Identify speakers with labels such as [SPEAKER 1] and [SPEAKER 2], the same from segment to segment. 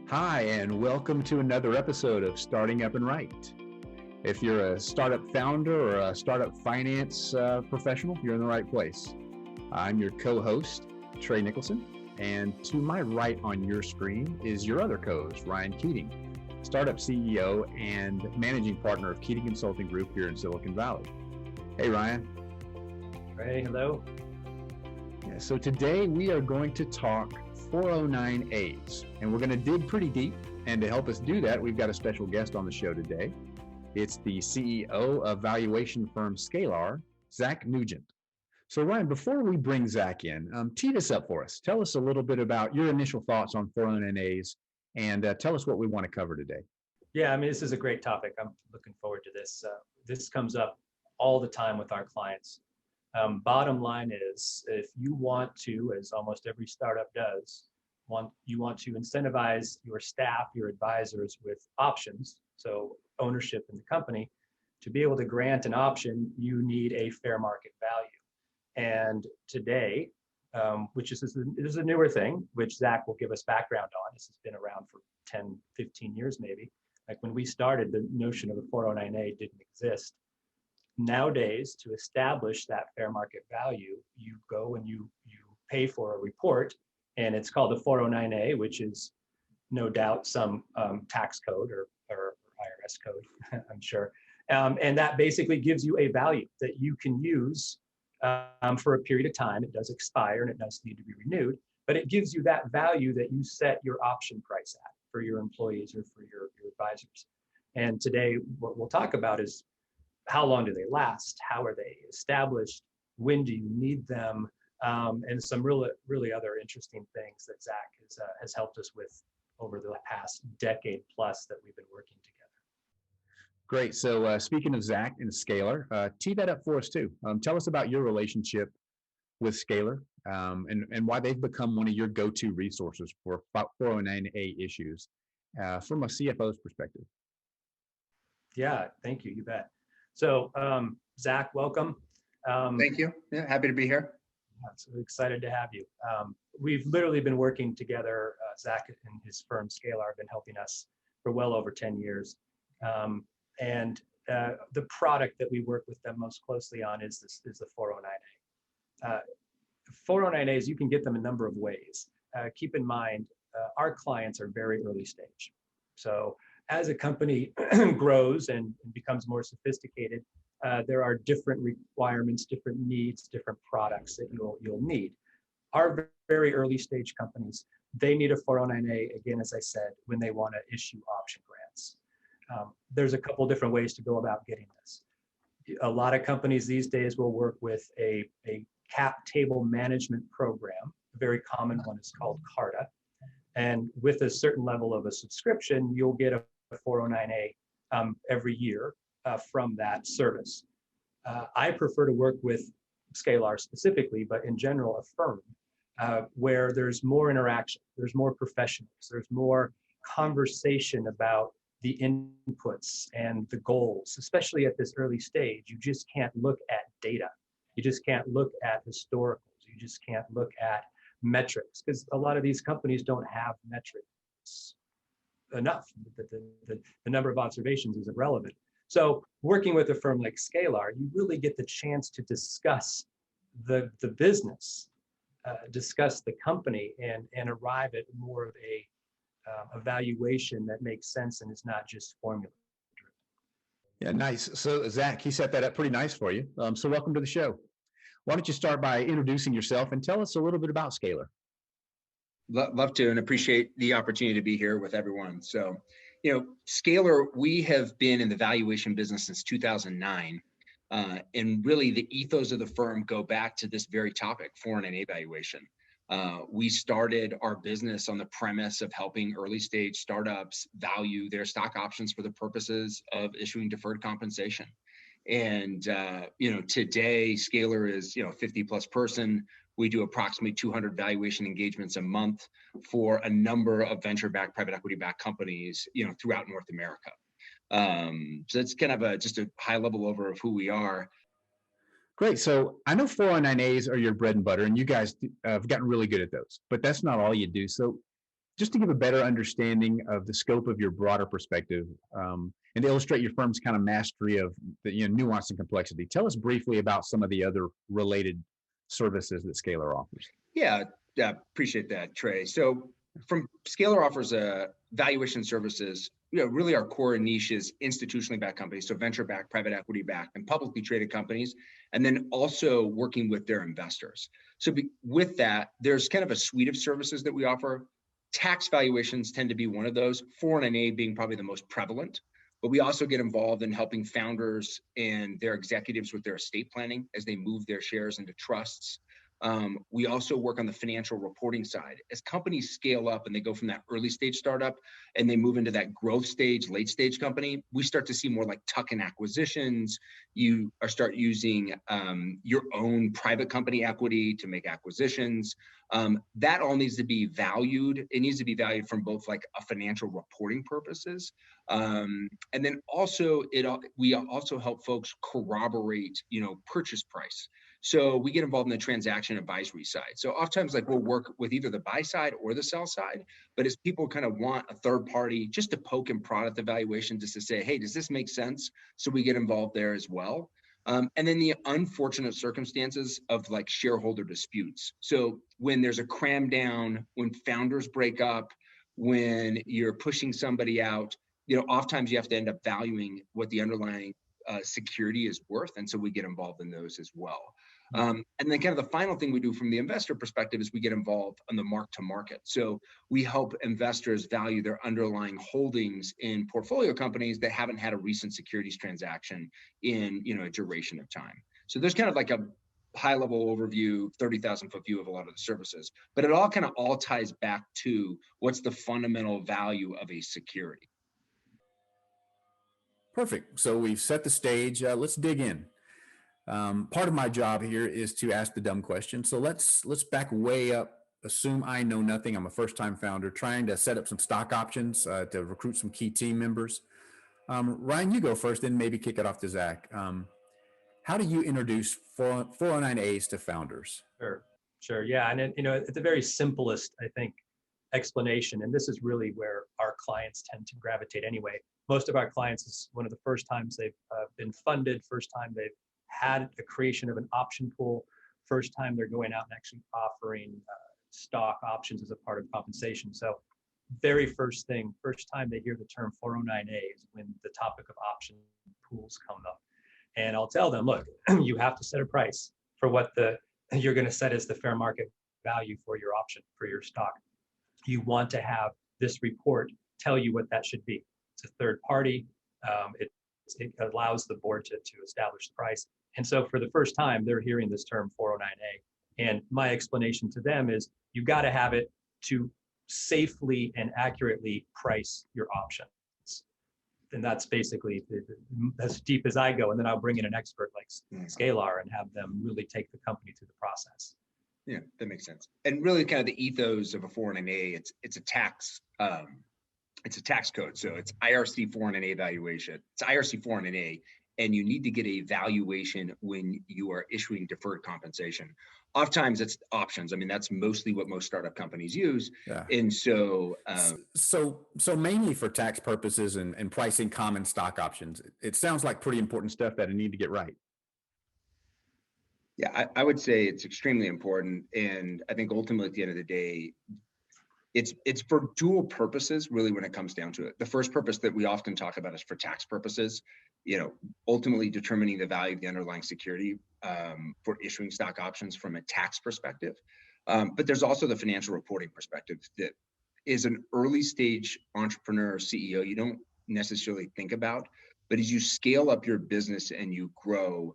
[SPEAKER 1] Hi, and welcome to another episode of Starting Up and Right. If you're a startup founder or a startup finance professional, you're in the right place. I'm your co-host, Trey Nicholson, and to my right on your screen is your other co-host, Ryan Keating, startup CEO and managing partner of Keating Consulting Group here in Silicon Valley. Hey, Ryan.
[SPEAKER 2] Hey, hello.
[SPEAKER 1] Yeah, so today we are going to talk 409As, and we're going to dig pretty deep. And to help us do that, we've got a special guest on the show today. It's the CEO of valuation firm Scalar, Zak Nugent. So Ryan, before we bring Zak in, tee this up for us. Tell us a little bit about your initial thoughts on 409As and tell us what we want to cover today.
[SPEAKER 2] Yeah, this is a great topic. I'm looking forward to this. This comes up all the time with our clients. Bottom line is, if you want to, as almost every startup does, you want to incentivize your staff, your advisors with options, so ownership in the company, to be able to grant an option, you need a fair market value. And today, which is a newer thing, which Zak will give us background on. This has been around for 10, 15 years maybe. Like when we started, the notion of a 409A didn't exist. Nowadays, to establish that fair market value, you go and you pay for a report, and it's called the 409A, which is no doubt some tax code or IRS code, I'm sure. And that basically gives you a value that you can use for a period of time. It does expire and it does need to be renewed, but it gives you that value that you set your option price at for your employees or for your advisors. And today, what we'll talk about is how long do they last? How are they established? When do you need them? And some really other interesting things that Zak has helped us with over the past decade plus that we've been working together.
[SPEAKER 1] Great. So speaking of Zak and Scalar, tee that up for us too. Tell us about your relationship with Scalar and why they've become one of your go-to resources for 409A issues from a CFO's perspective.
[SPEAKER 2] Yeah, thank you. You bet. So, Zak, welcome.
[SPEAKER 3] Thank you. Yeah, happy to be here.
[SPEAKER 2] So excited to have you. We've literally been working together. Zak and his firm Scalar have been helping us for well over 10 years. And the product that we work with them most closely on is the 409A. 409As, you can get them a number of ways. Keep in mind, our clients are very early stage. So as a company grows and becomes more sophisticated, there are different requirements, different needs, different products that you'll need. Our very early stage companies, they need a 409A, again, as I said, when they want to issue option grants. There's a couple different ways to go about getting this. A lot of companies these days will work with a cap table management program. A very common one is called CARTA. And with a certain level of a subscription, you'll get a 409A every year from that service. I prefer to work with Scalar specifically, but in general, a firm where there's more interaction, there's more professionals, there's more conversation about the inputs and the goals, especially at this early stage. You just can't look at data. You just can't look at historicals. You just can't look at metrics, because a lot of these companies don't have metrics enough. The number of observations is irrelevant. So working with a firm like Scalar, you really get the chance to discuss the business, discuss the company, and arrive at more of a valuation that makes sense and is not just formula driven.
[SPEAKER 1] Yeah, nice. So Zak, he set that up pretty nice for you. So welcome to the show. Why don't you start by introducing yourself and tell us a little bit about Scalar?
[SPEAKER 3] Love to, and appreciate the opportunity to be here with everyone. So, Scalar, we have been in the valuation business since 2009. And really the ethos of the firm go back to this very topic, 409A valuation. We started our business on the premise of helping early stage startups value their stock options for the purposes of issuing deferred compensation. And, today Scalar is, 50 plus person. We do approximately 200 valuation engagements a month for a number of venture-backed, private equity-backed companies, throughout North America. So that's kind of just a high level over of who we are.
[SPEAKER 1] Great. So I know 409As are your bread and butter, and you guys have gotten really good at those, but that's not all you do. So just to give a better understanding of the scope of your broader perspective, and to illustrate your firm's kind of mastery of the nuance and complexity, tell us briefly about some of the other related services that Scalar offers.
[SPEAKER 3] Yeah, appreciate that, Trey. So from Scalar offers valuation services. Really our core niche is institutionally backed companies, so venture-backed, private equity-backed, and publicly traded companies, and then also working with their investors. So with that, there's kind of a suite of services that we offer. Tax valuations tend to be one of those, 401(a) being probably the most prevalent. But we also get involved in helping founders and their executives with their estate planning as they move their shares into trusts. We also work on the financial reporting side. As companies scale up and they go from that early stage startup and they move into that growth stage, late stage company, we start to see more like tuck-in acquisitions. You start using your own private company equity to make acquisitions. That all needs to be valued. It needs to be valued from both like a financial reporting purposes. And then also we also help folks corroborate, purchase price. So we get involved in the transaction advisory side. So oftentimes like we'll work with either the buy side or the sell side, but as people kind of want a third party just to poke and prod at the valuation, just to say, hey, does this make sense? So we get involved there as well. And then the unfortunate circumstances of like shareholder disputes. So when there's a cram down, when founders break up, when you're pushing somebody out, oftentimes you have to end up valuing what the underlying security is worth. And so we get involved in those as well. And then kind of the final thing we do from the investor perspective is we get involved on the mark to market. So we help investors value their underlying holdings in portfolio companies that haven't had a recent securities transaction in, a duration of time. So there's kind of like a high level overview, 30,000 foot view of a lot of the services, but it all kind of all ties back to what's the fundamental value of a security.
[SPEAKER 1] Perfect. So we've set the stage. Let's dig in. Part of my job here is to ask the dumb question. So let's back way up. Assume I know nothing. I'm a first-time founder trying to set up some stock options to recruit some key team members. Ryan, you go first, then maybe kick it off to Zach. How do you introduce 409As to founders?
[SPEAKER 2] Sure. Yeah. And at the very simplest, I think, explanation, and this is really where our clients tend to gravitate anyway. Most of our clients is one of the first times they've been funded, first time they've had the creation of an option pool, first time they're going out and actually offering stock options as a part of compensation. So very first time they hear the term 409A is when the topic of option pools come up. And I'll tell them, look, you have to set a price for what you're going to set as the fair market value for your option, for your stock. You want to have this report tell you what that should be. It's a third party. It allows the board to establish the price. And so for the first time, they're hearing this term 409A. And my explanation to them is you got to have it to safely and accurately price your options. And that's basically as deep as I go. And then I'll bring in an expert like Scalar and have them really take the company through the process.
[SPEAKER 3] Yeah, that makes sense. And really kind of the ethos of a 409A, it's a tax code. So it's IRC 409A valuation. It's IRC 409A, and you need to get a valuation when you are issuing deferred compensation. Oftentimes it's options. I mean, that's mostly what most startup companies use. Yeah. And so,
[SPEAKER 1] so mainly for tax purposes and pricing common stock options, it sounds like pretty important stuff that I need to get right.
[SPEAKER 3] Yeah, I would say it's extremely important. And I think ultimately at the end of the day, it's for dual purposes, really, when it comes down to it. The first purpose that we often talk about is for tax purposes, ultimately determining the value of the underlying security for issuing stock options from a tax perspective. But there's also the financial reporting perspective that is an early stage entrepreneur or CEO you don't necessarily think about. But as you scale up your business and you grow,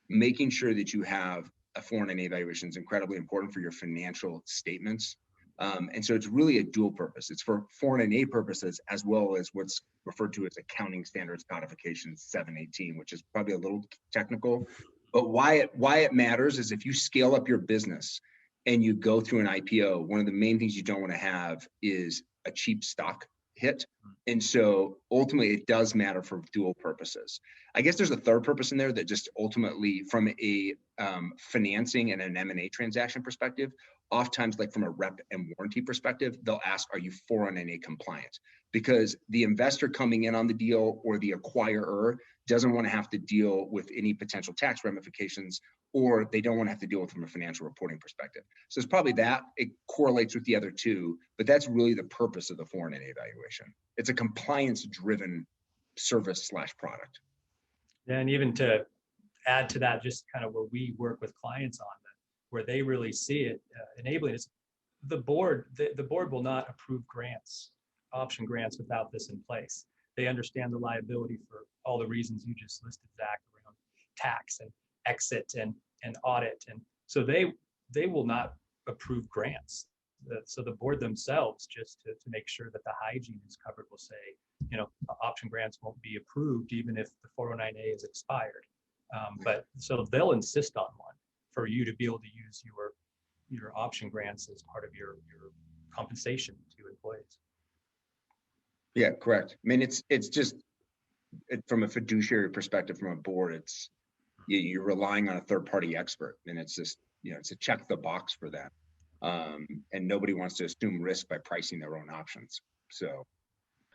[SPEAKER 3] making sure that you have a 409A valuation is incredibly important for your financial statements. And so it's really a dual purpose. It's for 409A purposes, as well as what's referred to as accounting standards codification 718, which is probably a little technical. But why it matters is if you scale up your business and you go through an IPO, one of the main things you don't want to have is a cheap stock hit. And so ultimately it does matter for dual purposes. I guess there's a third purpose in there that just ultimately from a financing and an M&A transaction perspective, oftentimes like from a rep and warranty perspective, they'll ask, are you 409A compliant? Because the investor coming in on the deal or the acquirer doesn't want to have to deal with any potential tax ramifications, or they don't want to have to deal with from a financial reporting perspective. So it's probably that. It correlates with the other two, but that's really the purpose of the 409A valuation. It's a compliance-driven service / product.
[SPEAKER 2] And even to add to that, just kind of where we work with clients on that, where they really see it enabling is the board will not approve grants, option grants, without this in place. They understand the liability for all the reasons you just listed, Zach, around tax and exit and audit. And so they will not approve grants. So the board themselves, just to make sure that the hygiene is covered, will say, option grants won't be approved even if the 409A is expired. But so they'll insist on one for you to be able to use your option grants as part of your compensation to employees.
[SPEAKER 3] Yeah, correct. I mean, it's just from a fiduciary perspective, from a board, it's you're relying on a third party expert, and it's just it's a check the box for that. And nobody wants to assume risk by pricing their own options. So.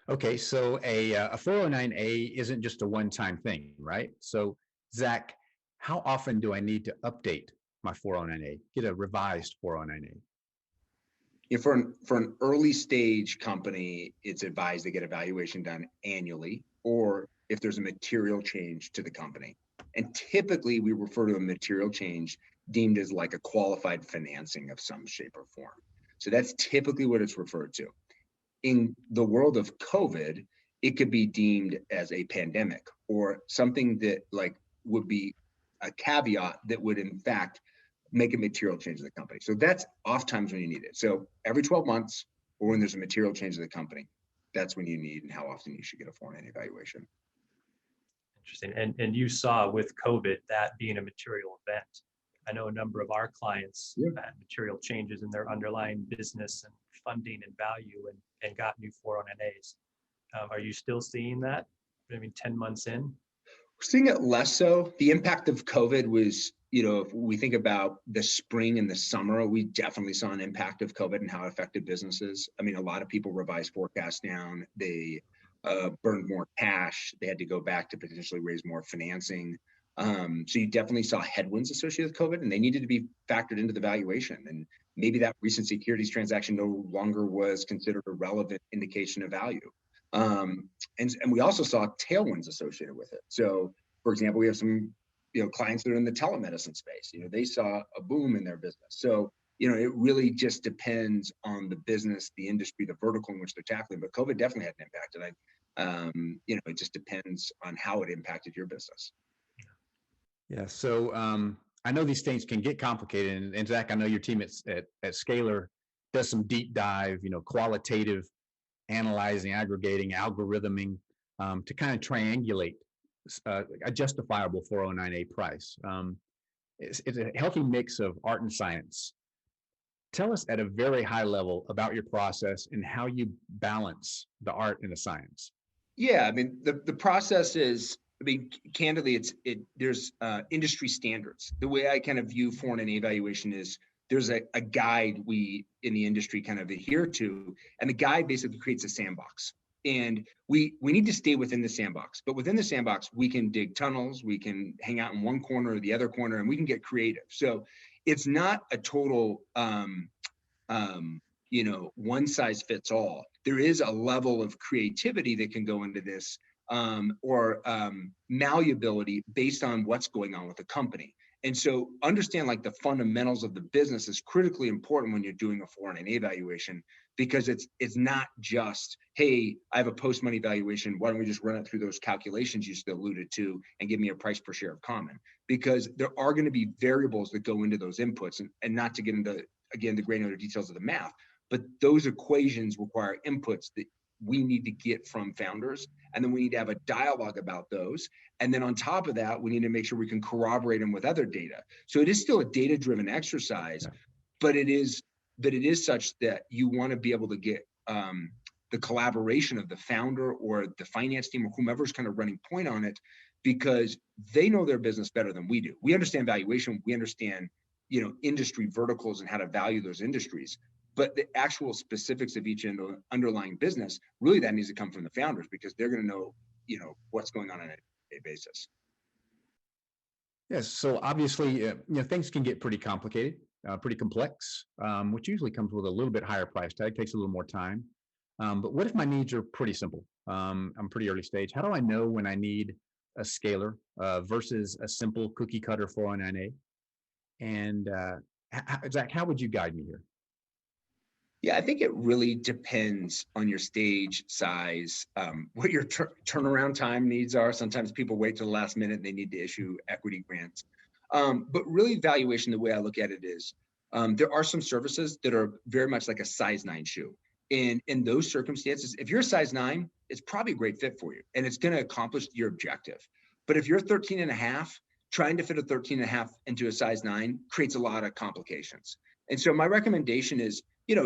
[SPEAKER 1] Okay, so a 409A isn't just a one-time thing, right? So Zach, how often do I need to update my 409A, get a revised 409A?
[SPEAKER 3] For an early stage company, it's advised they get a valuation done annually, or if there's a material change to the company. And typically we refer to a material change deemed as like a qualified financing of some shape or form. So that's typically what it's referred to. In the world of COVID, it could be deemed as a pandemic or something that like would be a caveat that would in fact make a material change to the company. So that's oftentimes when you need it. So every 12 months or when there's a material change to the company, that's when you need and how often you should get a 409 evaluation.
[SPEAKER 2] Interesting. And you saw with COVID that being a material event. I know a number of our clients had material changes in their underlying business and funding and value and got new 409As. Are you still seeing that? I mean, 10 months in?
[SPEAKER 3] We're seeing it less so. The impact of COVID was, if we think about the spring and the summer, we definitely saw an impact of COVID and how it affected businesses. I mean, a lot of people revised forecasts down. They burned more cash. They had to go back to potentially raise more financing. So you definitely saw headwinds associated with COVID, and they needed to be factored into the valuation. And maybe that recent securities transaction no longer was considered a relevant indication of value. And we also saw tailwinds associated with it. So, for example, we have some clients that are in the telemedicine space. They saw a boom in their business. So, it really just depends on the business, the industry, the vertical in which they're tackling. But COVID definitely had an impact, and it just depends on how it impacted your business.
[SPEAKER 1] Yeah. So I know these things can get complicated, and Zach, I know your team at Scalar does some deep dive, qualitative analyzing, aggregating, algorithming to kind of triangulate a justifiable 409A price. It's a healthy mix of art and science. Tell us at a very high level about your process and how you balance the art and the science.
[SPEAKER 3] Yeah, I mean, the process is, candidly, there's industry standards. The way I kind of view 409A evaluation is there's a guide we in the industry kind of adhere to, and the guide basically creates a sandbox. And we need to stay within the sandbox, but within the sandbox, we can dig tunnels, we can hang out in one corner or the other corner, and we can get creative. So it's not a total, one size fits all. There is a level of creativity that can go into this, or malleability based on what's going on with the company. And so understand like the fundamentals of the business is critically important when you're doing a 409A evaluation, because it's not just, hey, I have a post-money valuation. Why don't we just run it through those calculations you just alluded to and give me a price per share of common? Because there are going to be variables that go into those inputs, and not to get into, again, the granular details of the math, but those equations require inputs that we need to get from founders, and then we need to have a dialogue about those. And then on top of that, we need to make sure we can corroborate them with other data. So it is still a data-driven exercise, but it is such that you want to be able to get the collaboration of the founder or the finance team or whomever's kind of running point on it, because they know their business better than we do. We understand valuation, we understand, industry verticals and how to value those industries. But the actual specifics of each underlying business, really that needs to come from the founders, because they're going to know, what's going on a basis.
[SPEAKER 1] Yes. So obviously, things can get pretty complicated, pretty complex, which usually comes with a little bit higher price tag, takes a little more time. But what if my needs are pretty simple? I'm pretty early stage. How do I know when I need a scalar versus a simple cookie cutter 409A? And Zach, how would you guide me here?
[SPEAKER 3] Yeah, I think it really depends on your stage size, what your turnaround time needs are. Sometimes people wait till the last minute and they need to issue equity grants. But really, valuation, the way I look at it is, there are some services that are very much like a size 9 shoe. And in those circumstances, if you're a size 9, it's probably a great fit for you and it's going to accomplish your objective. But if you're 13 and a half, trying to fit a 13 and a half into a size 9 creates a lot of complications. And so my recommendation is,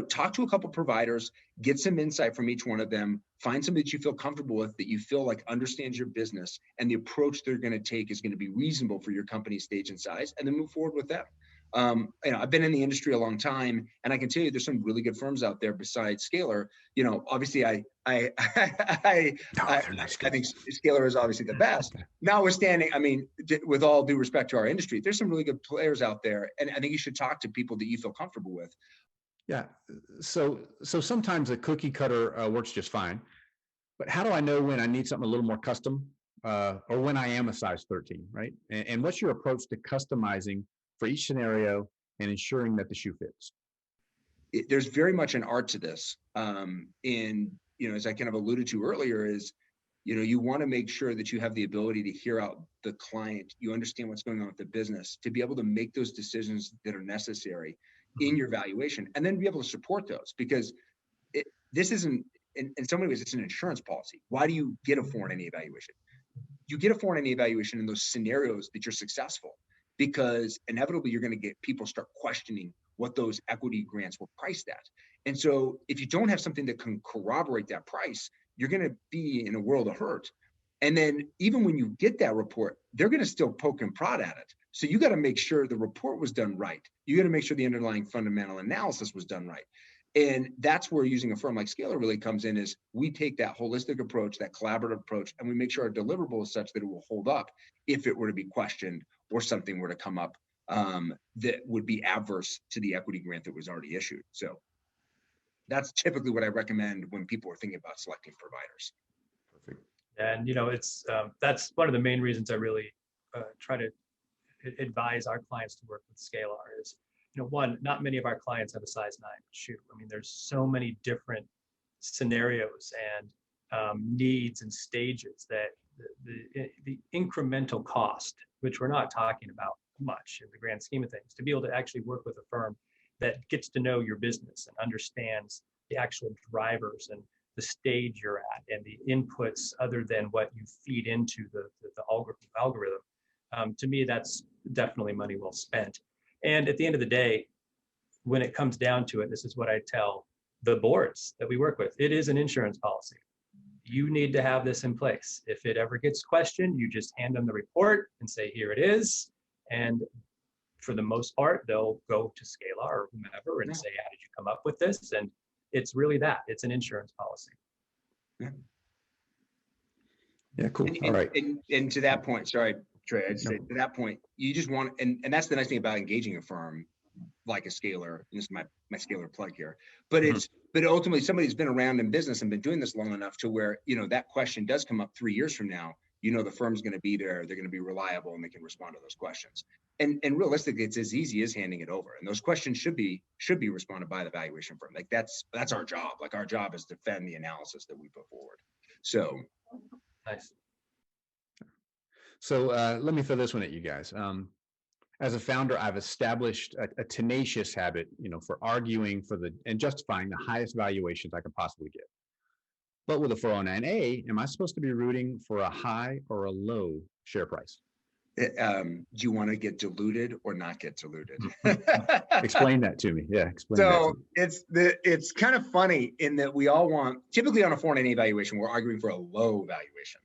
[SPEAKER 3] talk to a couple providers, get some insight from each one of them, find somebody that you feel comfortable with, that you feel like understands your business, and the approach they're going to take is going to be reasonable for your company's stage and size, and then move forward with them. I've been in the industry a long time, and I can tell you there's some really good firms out there besides Scalar. Obviously I think Scalar is obviously the best. Notwithstanding, with all due respect to our industry, there's some really good players out there, and I think you should talk to people that you feel comfortable with.
[SPEAKER 1] Yeah. So sometimes a cookie cutter works just fine, but how do I know when I need something a little more custom, or when I am a size 13, right? And what's your approach to customizing for each scenario and ensuring that the shoe fits?
[SPEAKER 3] There's very much an art to this. And, as I kind of alluded to earlier, is, you want to make sure that you have the ability to hear out the client. You understand what's going on with the business to be able to make those decisions that are necessary in your valuation, and then be able to support those, because this isn't, in some ways, it's an insurance policy. Why do you get a 409A evaluation? You get a 409A evaluation in those scenarios that you're successful, because inevitably you're going to get people start questioning what those equity grants were priced at. And so if you don't have something that can corroborate that price, you're going to be in a world of hurt. And then even when you get that report, they're going to still poke and prod at it. So you got to make sure the report was done right. You got to make sure the underlying fundamental analysis was done right. And that's where using a firm like Scalar really comes in, is we take that holistic approach, that collaborative approach, and we make sure our deliverable is such that it will hold up if it were to be questioned or something were to come up that would be adverse to the equity grant that was already issued. So that's typically what I recommend when people are thinking about selecting providers.
[SPEAKER 1] Perfect.
[SPEAKER 2] And it's that's one of the main reasons I really try to advise our clients to work with Scalar is, one, not many of our clients have a size 9 shoe. There's so many different scenarios and needs and stages that the incremental cost, which we're not talking about much in the grand scheme of things, to be able to actually work with a firm that gets to know your business and understands the actual drivers and the stage you're at and the inputs other than what you feed into the algorithm. To me, that's definitely money well spent. And at the end of the day, when it comes down to it, this is what I tell the boards that we work with. It is an insurance policy. You need to have this in place. If it ever gets questioned, you just hand them the report and say, here it is. And for the most part, they'll go to Scalar or whomever and say, how did you come up with this? And it's really that. It's an insurance policy.
[SPEAKER 1] Yeah, cool. All right.
[SPEAKER 3] And to that point, sorry, Trae, I'd say to that point, you just want, and that's the nice thing about engaging a firm like a Scalar, and this is my Scalar plug here, but but ultimately somebody who's been around in business and been doing this long enough to where, that question does come up 3 years from now, the firm's going to be there, they're going to be reliable, and they can respond to those questions. And realistically, it's as easy as handing it over. And those questions should be responded by the valuation firm. Like that's our job. Like our job is to defend the analysis that we put forward. So
[SPEAKER 2] nice.
[SPEAKER 1] So let me throw this one at you guys. As a founder, I've established a tenacious habit, for arguing for and justifying the highest valuations I could possibly get. But with a 409A, am I supposed to be rooting for a high or a low share price?
[SPEAKER 3] Do you want to get diluted or not get diluted?
[SPEAKER 1] Explain that to me. Yeah, explain that to
[SPEAKER 3] So
[SPEAKER 1] me.
[SPEAKER 3] it's kind of funny in that we all want, typically on a 409A valuation, we're arguing for a low valuation.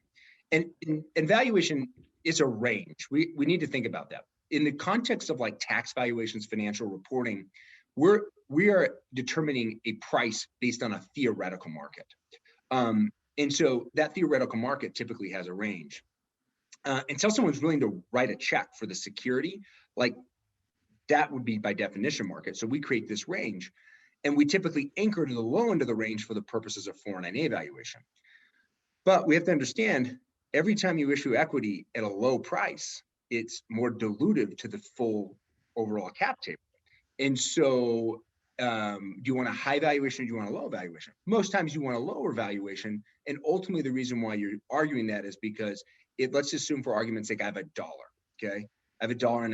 [SPEAKER 3] And valuation is a range. We need to think about that. In the context of like tax valuations, financial reporting, we are determining a price based on a theoretical market. And so that theoretical market typically has a range. Until someone's willing to write a check for the security, like that would be by definition market. So we create this range, and we typically anchor to the low end of the range for the purposes of 409A valuation. But we have to understand, every time you issue equity at a low price, it's more dilutive to the full overall cap table. And so do you want a high valuation or do you want a low valuation? Most times you want a lower valuation. And ultimately the reason why you're arguing that is because let's assume for argument's sake, I have $1, okay? I have $1 and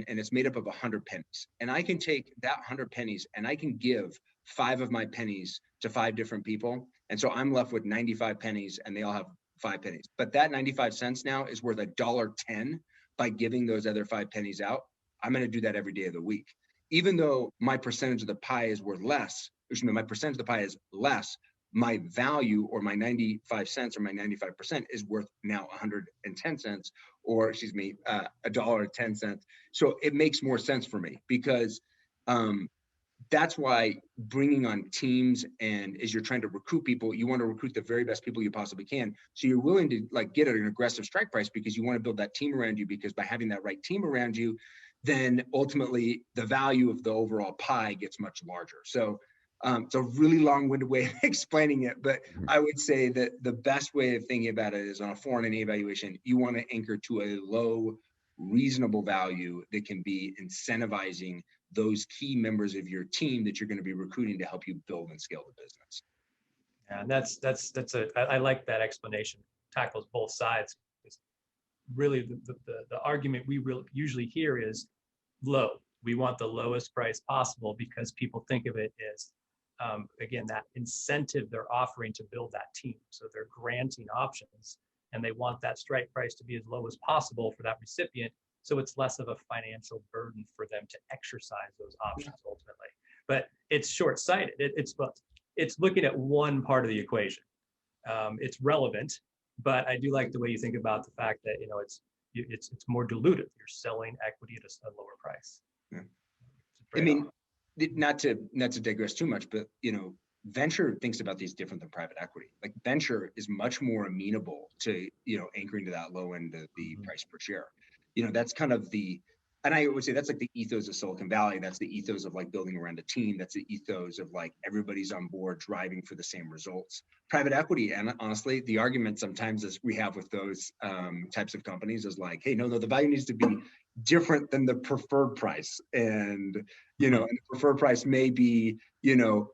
[SPEAKER 3] and it's made up of 100 pennies. And I can take that 100 pennies and I can give 5 of my pennies to 5 different people. And so I'm left with 95 pennies and they all have 5 pennies. But that 95 cents now is worth $1.10 by giving those other 5 pennies out. I'm going to do that every day of the week. Even though my percentage of the pie is worth less, my percentage of the pie is less, my value or my 95 cents or my 95% is worth now 110 cents or $1.10. So it makes more sense for me because that's why bringing on teams, and as you're trying to recruit people, you want to recruit the very best people you possibly can. So you're willing to like get an aggressive strike price because you want to build that team around you, because by having that right team around you, then ultimately the value of the overall pie gets much larger. So it's a really long-winded way of explaining it, but I would say that the best way of thinking about it is on a 409A evaluation, you want to anchor to a low, reasonable value that can be incentivizing those key members of your team that you're going to be recruiting to help you build and scale the business.
[SPEAKER 2] And I like that explanation. Tackles both sides. Really, the argument we usually hear is low. We want the lowest price possible because people think of it as, again, that incentive they're offering to build that team. So they're granting options and they want that strike price to be as low as possible for that recipient. So it's less of a financial burden for them to exercise those options ultimately. But it's short-sighted. It's looking at one part of the equation. It's relevant, but I do like the way you think about the fact that it's more dilutive. You're selling equity at a lower price.
[SPEAKER 3] Yeah. I mean, not to digress too much, but venture thinks about these different than private equity. Like venture is much more amenable to anchoring to that low end of the price per share. That's kind of and I would say that's like the ethos of Silicon Valley. That's the ethos of like building around a team. That's the ethos of like everybody's on board driving for the same results. Private equity, and honestly, the argument sometimes is we have with those types of companies is like, hey, no, the value needs to be different than the preferred price. And, and the preferred price may be,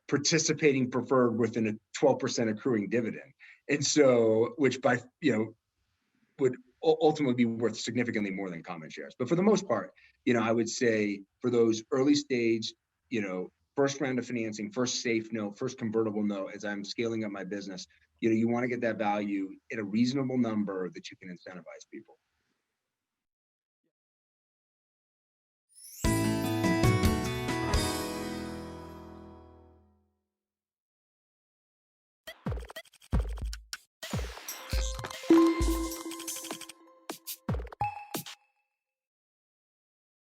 [SPEAKER 3] participating preferred within a 12% accruing dividend. And so, which by, would ultimately be worth significantly more than common shares. But for the most part, I would say for those early stage, first round of financing, first safe note, first convertible note, as I'm scaling up my business, you want to get that value at a reasonable number that you can incentivize people.